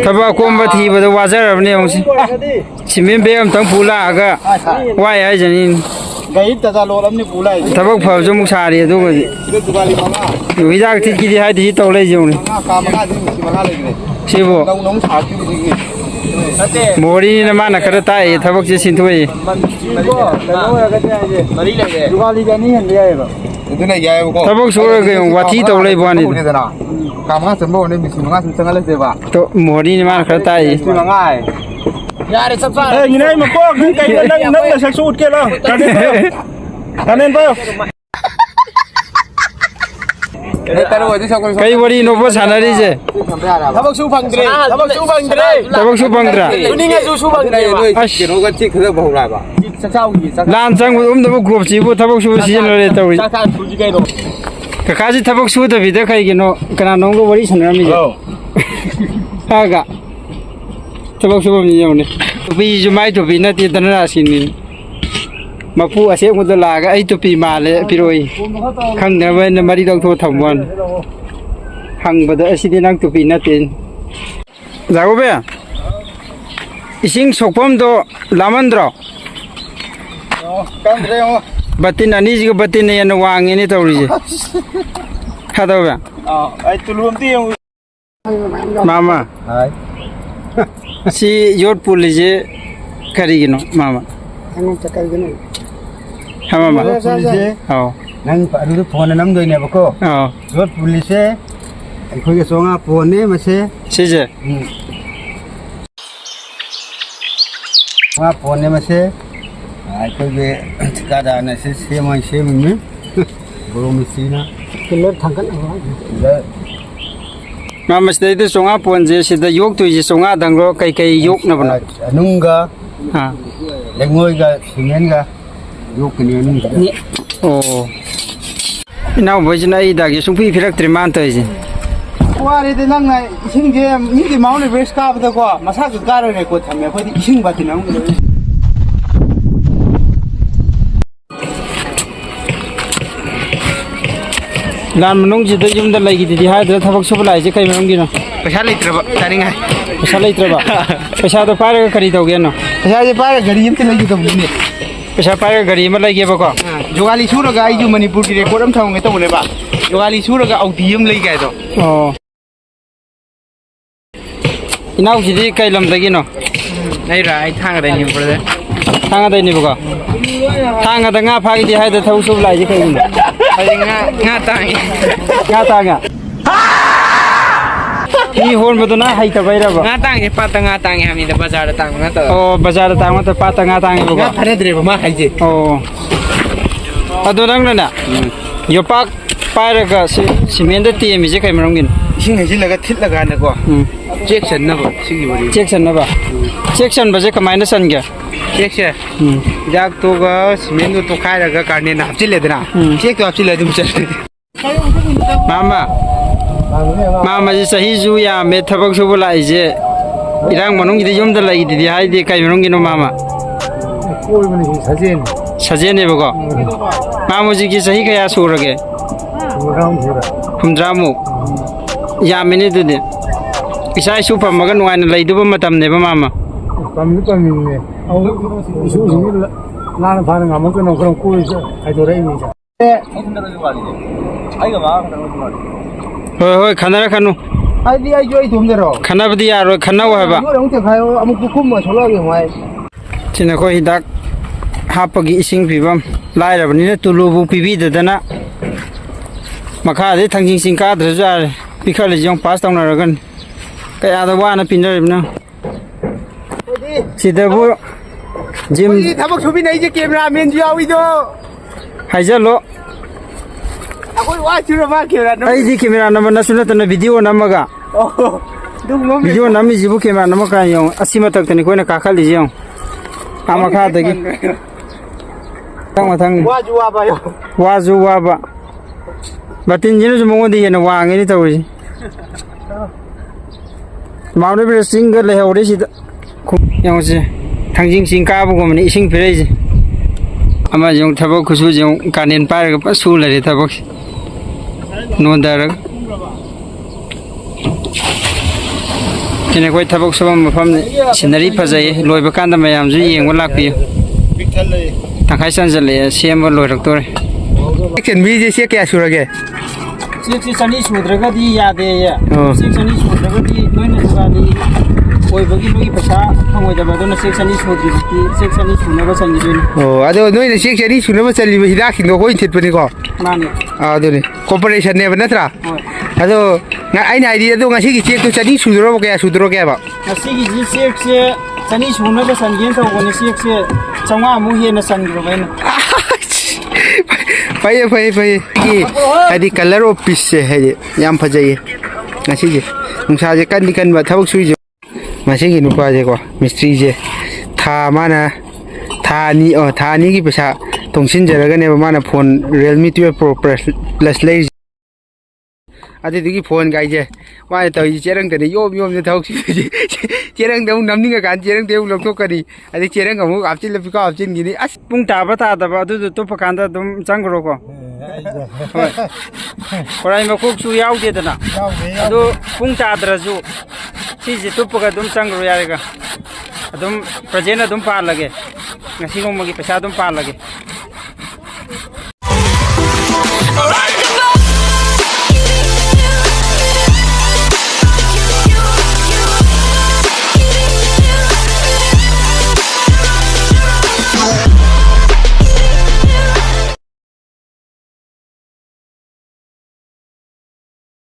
थबक कोंब थीबद वाजरबने होंसी cement bag अमतंग पुलागा वाय हाइजनी गई तजा लोलमनि पुलाई थबक फबजु मुसारी अदुगदि दुगाली मामा हिदाक थिकिदि हाइदि तौलै जौनि का मगा दि मिसि मगा लेगरे सिबो नौ नौ साथि बिदि नते मोरी न माना खरा ताई थबक से सिंथोई मरी लेगे दुगाली जानी हन यायबा इदुना यायबको थबक सोरगे वाथी तौलै बानी का मगा संबो ने मिसि मगा संग लेसेबा तो मोरी न माना खरा ताई मिसि मगा यारे सब सा ए गिनाई मको नंग कई नंग सक सूट के लो कनेन पायो कई बड़ी नोबो सानारी जे थबक सु फंगद्रे सुनिंगे सु फंगद्रे केनोगा थि खदा बहुराबा चचाउगी लान संग उम दबो ग्रुप सिबो थबक सु सिजनरे तौरि चचा सुजि कइनो ककाजी थबक सु दबिदा कइगिनो कना नोंगो बड़ी सनरामि जे आगा थबक सु बमनि यौने तुपी जुमाई तुपी नति दनरा सिनि मपु असे मुद लागा आई तुपी माले पिरोई खंगनबन मरि दौथो थमवन हंगबद असिदि नंग तुपी नतिन जागोबे इसिंग सोकपम दो लामंद्रो कंद्रे ओ बतिन अनिजिग बतिन यन वांगेनि तौरिजे खादोबे आई तुलुमती मामा हाय सी योट पुलिजे करिगिनो मामा हनु चकइगनो मामा पुलिसे हां नंग पादु फोन नमदोइनेबको हां योट पुलिसे अखोगे सोंगा फोने मसे सिजे वा फोने मसे अखोगे ठिकादारने से सेमय सेमनि बरो मिसिना किलो थांगन मामा स्टेट सोंगा पोंजे सिदा योग तुइजे सोंगा दंगरो कई कई योग न बना नुंगा हां लेंगोइगा सिमेनगा योग कनि नुंगा ओ इनाव बजना इ दागे सुंफि फिरक त्रिमान तइजे वारे दे नंग नाय इसिंग जे मिगि माउने ब्रेस काबदा को मसा ग गारोने को थमे खदि इसिंग बाति नंग लान मनों जिदा जुमदा लाइगिदि हाइद्रा थबक सुब लाइजे कई मनोंगिनो पैसा लेत्रबा तारिंगा पैसा लेत्रबा पैसा तो पारे खरी तौगेनो पैसा जे पारे गाड़ी यमते लगी तबुने पैसा पारे गाड़ी म लाइगेबको जोगाली सुरगा आइजु मणिपुर दि रेकॉर्ड अम थांगे तबुनेबा जोगाली सुरगा औटी यम लई गायदो ओ इनाव जिदि कई लमदगिनो नै राय थांगा दैनि ब्रदर थांगा दैनिबको थांगा दंगा फागिदि हाइद्रा थौ सुब लाइजे कइनो nga tangi nga tanga ni hon baduna hai ta baira ba nga tangi pata nga tangi hamni da bazar da tang nga to oh bazar ta ma ta pata nga tangi ba nga thare dre ba ma hai je oh adu nang na yo pak paira ga cement da ti mi je kai marong gin ising hai laga thit laga na ko section na ba sigi bari section na ba section ba je kamai na san ga section jak to ga cement to khai laga karne na hapchile dena check to hapchile dum chal mama mama ji sahi ju ya me thabak su bula ije irang manung gi yum da lai di hai di kai marong gin mama koi mani sajen sajen ne ba ko mama ji gi sahi kaya surage humdramu ya mene du de isai su pam magan wan lai du ba matam ne ba mama pamni ne au isu la na phana ngam ko no krom ko ai do rai ni sa ai ga ba hoi hoi khana ra khanu ai di ai joi thum de ro khana bdi ya ro khana wa ba yo rong te khayo amuk kum ma chola ge mai china ko hidak hapagi ising pibam lai ra bani na tulu bu pibi da dana makha de thangjing sing ka dra ja pikhal jong pass tong na ra gan kaya da wa na pin ra na sida bu jim thabak subi nei je camera men ji awi do haijalo akoi wa chura ma camera no ai di camera na na suna ta na video na maga dung mo video na mi jibu camera na maga yong asima tak tani ko na ka khali jong ama kha da gi thang wa ju wa ba batin jinu ju mo di na wa ngi ni tawi maune bi single le hore si yang si thangjing sing ka bu gom ni ising phirei ji ama jong thabak khusu jong kanen par ga pa su le re thabak no dar ꯁꯤꯅ ꯑꯩꯈꯣꯏ ꯊꯕꯛ ꯁꯨꯕ ꯃꯐꯝꯅꯤ ꯁꯤꯅꯔꯤ ꯐꯖꯩ ꯂꯣꯏꯕ ꯀꯥꯟꯗ ꯃꯌꯥꯝꯁꯨ ꯌꯦꯡꯕ ꯂꯥꯛꯄꯤꯌꯨ ꯇꯪꯈꯥꯏ ꯆꯟꯁꯤꯜꯂꯛꯑꯦ ꯁꯦꯝꯕ ꯂꯣꯏꯔꯛꯇꯣꯔꯦ ꯆꯟꯕꯤꯁꯦ ꯆꯦꯛ ꯀꯌꯥ ꯁꯨꯔꯒꯦ ꯆꯦꯛꯁꯤ ꯆꯅꯤ ꯁꯨꯗ꯭ꯔꯒꯗꯤ ꯌꯥꯗꯦ ꯆꯦꯛ ꯆꯅꯤ ꯁꯨꯗ꯭ꯔꯒꯗꯤ ꯅꯣꯏꯅ ꯖꯨꯒꯥꯂꯤ ꯑꯣꯏꯕꯒꯤ ꯅꯣꯏꯒꯤ ꯄꯩꯁꯥ ꯐꯪꯉꯣꯏꯗꯕ ꯑꯗꯨꯅ ꯆꯦꯛ ꯆꯅꯤ ꯁꯨꯗ꯭ꯔꯤꯕꯗꯤ ꯆꯦꯛ ꯆꯅꯤ ꯁꯨꯅꯕ ꯆꯟꯈꯤꯗꯣꯏꯅꯤ ꯑꯗꯣ ꯅꯣꯏꯅ ꯆꯦꯛ ꯆꯅꯤ ꯁꯨꯅꯕ ꯆꯜꯂꯤꯕ ꯍꯤꯗꯥꯛꯁꯤꯡꯗꯣ ꯑꯩꯈꯣꯏ ꯊꯤꯠꯄꯅꯤꯀꯣ ꯃꯥꯅꯤ ꯑꯗꯨꯅꯤ ꯀꯣꯄꯔꯦꯁꯟꯅꯦꯕ ꯅꯠꯇ꯭ꯔꯥ ꯍꯣꯏ ꯑꯗꯣ ꯑꯩꯅ ꯍꯥꯏꯗꯤ ꯑꯗꯣ ꯉꯁꯤꯒꯤ ꯆꯦꯛꯇꯣ ꯆꯅꯤ ꯁꯨꯗꯣꯔꯕ ꯀꯌꯥ ꯁꯨꯗꯣꯔꯒꯦꯕ ꯉꯁꯤꯒꯤꯁꯤ ꯆꯦꯛꯁꯦ ꯆꯅꯤ ꯁꯨꯅꯕ ꯆꯟꯒꯦꯅ ꯇꯧꯕꯅꯤ ꯆꯦꯛꯁꯦ 500ꯃꯨꯛ ꯍꯦꯟꯅ ꯆꯟꯈ꯭ꯔꯕ ꯑꯩꯅ ꯐꯩꯌꯦ ꯐꯩꯌꯦ ꯐꯩꯌꯦ ꯍꯥꯏꯗꯤ ꯀꯂꯔ ꯑꯣꯐ ꯄꯤꯁꯁꯦ ꯍꯥꯏꯗꯤ ꯌꯥꯝ ꯐꯖꯩꯌꯦ ꯉꯁꯤꯁꯦ ꯅꯨꯡꯁꯥꯁꯦ ꯀꯟꯗꯤ ꯀꯟꯕ ꯊꯕꯛ ꯁꯨꯏꯁꯦ ꯃꯁꯤꯒꯤ ꯅꯨꯄꯥꯁꯦꯀꯣ ꯃꯤꯁꯇ꯭ꯔꯤꯁꯦ ꯊꯥ ꯑꯅꯤꯒꯤ ꯄꯩꯁꯥ ꯇꯣꯡꯁꯤꯟꯖꯔꯒꯅꯦꯕ ꯃꯥꯅ ꯐꯣꯟ ꯔꯤꯌꯦꯜꯃꯤ 12 Pro Plus ꯂꯩꯔꯤꯁꯦ ꯑꯗꯨꯗꯒꯤ ꯐꯣꯟ ꯒꯥꯏꯁꯦ ꯃꯥꯅ ꯇꯧꯔꯤꯁꯦ ꯆꯦꯔꯪꯗꯅ ꯌꯣꯝꯗ ꯊꯕꯛ ꯁꯨꯏꯁꯦ ꯆꯦꯔꯪꯗ ꯑꯃꯨꯛ ꯅꯝꯅꯤꯡꯉꯀꯥꯟꯗ ꯆꯦꯔꯪꯗ ꯑꯃꯨꯛ ꯂꯧꯊꯣꯛꯀꯅꯤ ꯑꯗꯩ ꯆꯦꯔꯪ ꯑꯃꯨꯛ ꯍꯥꯞꯆꯤꯜꯂ ꯄꯤꯀꯥꯎ ꯍꯥꯞꯆꯤꯟꯈꯤꯅꯤ ꯑꯁ ꯄꯨꯡ ꯇꯥꯕ ꯇꯥꯗꯕ ꯑꯗꯨꯗꯣ ꯇꯨꯞꯄ ꯀꯥꯟꯗ ꯑꯗꯨꯝ ꯆꯪꯈ꯭ꯔꯣꯀꯣ ꯍꯣꯏ ꯍꯣꯔꯥꯏ ꯃꯀꯣꯛꯁꯨ ꯌꯥꯎꯗꯦꯗꯅ ꯑꯗꯨ ꯄꯨꯡ ꯇꯥꯗ꯭ꯔꯁꯨ ꯁꯤꯁꯦ ꯇꯨꯞꯄꯒ ꯑꯗꯨꯝ ꯆꯪꯈ꯭ꯔꯣ ꯌꯥꯔꯦꯒ ꯑꯗꯨꯝ ꯄ꯭ꯔꯖꯦꯟ ꯑꯗꯨꯝ ꯄꯥꯜꯂꯒꯦ ꯉꯁꯤ ꯅꯣꯡꯃꯒꯤ ꯄꯩꯁꯥ ꯑꯗꯨꯝ ꯄꯥꯜꯂꯒꯦ